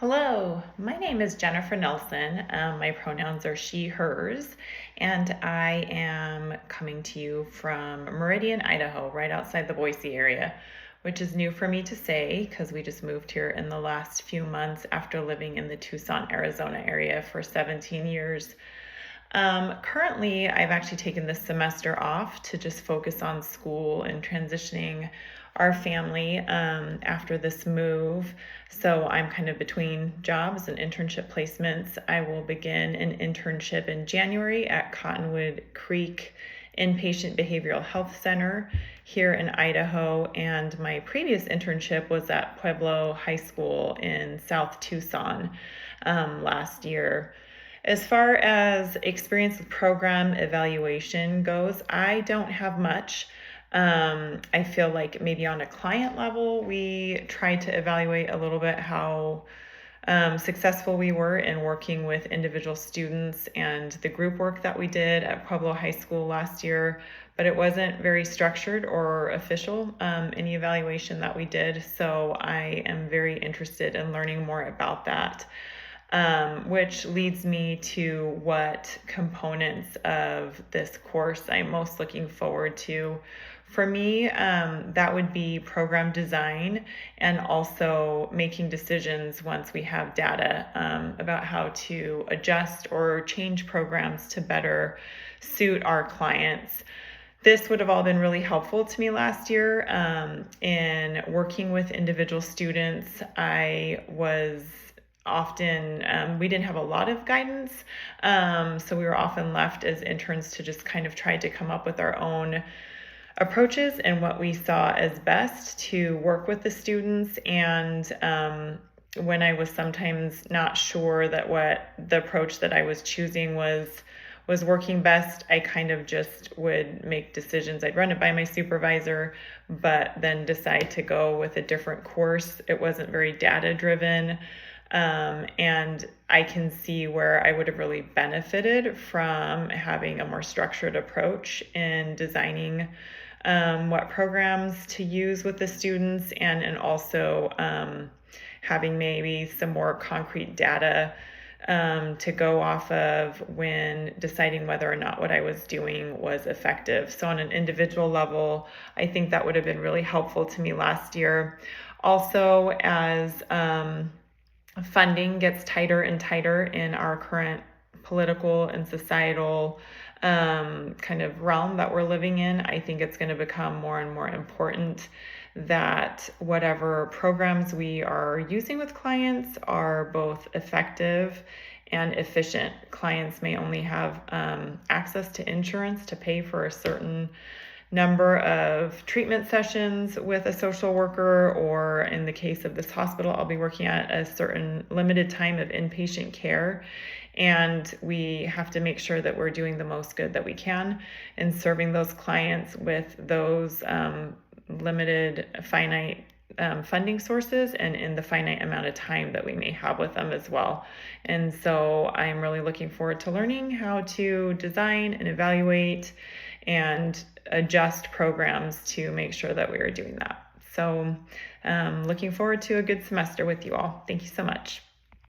Hello, my name is Jennifer Nelson. My pronouns are she, hers, and I am coming to you from Meridian, Idaho, right outside the Boise area, which is new for me to say because we just moved here in the last few months after living in the Tucson, Arizona area for 17 years. Currently, I've actually taken this semester off to just focus on school and transitioning our family after this move. So I'm kind of between jobs and internship placements. I will begin an internship in January at Cottonwood Creek Inpatient Behavioral Health Center here in Idaho. And my previous internship was at Pueblo High School in South Tucson last year. As far as experience with program evaluation goes, I don't have much. I feel like maybe on a client level, we try to evaluate a little bit how successful we were in working with individual students and the group work that we did at Pueblo High School last year, but it wasn't very structured or official, any evaluation that we did. So I am very interested in learning more about that. Which leads me to what components of this course I'm most looking forward to. For me, that would be program design and also making decisions once we have data about how to adjust or change programs to better suit our clients. This would have all been really helpful to me last year in working with individual students. I was often, we didn't have a lot of guidance, so we were often left as interns to just kind of try to come up with our own approaches and what we saw as best to work with the students. And when I was sometimes not sure that what the approach that I was choosing was working best, I kind of just would make decisions. I'd run it by my supervisor, but then decide to go with a different course. It wasn't very data driven. And I can see where I would have really benefited from having a more structured approach in designing what programs to use with the students, and also having maybe some more concrete data to go off of when deciding whether or not what I was doing was effective. So on an individual level, I think that would have been really helpful to me last year. Also, as funding gets tighter and tighter in our current political and societal kind of realm that we're living in, I think it's going to become more and more important that whatever programs we are using with clients are both effective and efficient. Clients may only have access to insurance to pay for a certain number of treatment sessions with a social worker, or in the case of this hospital, I'll be working at a certain limited time of inpatient care. And we have to make sure that we're doing the most good that we can and serving those clients with those limited, finite funding sources and in the finite amount of time that we may have with them as well. And so I'm really looking forward to learning how to design and evaluate and adjust programs to make sure that we are doing that. So looking forward to a good semester with you all. Thank you so much.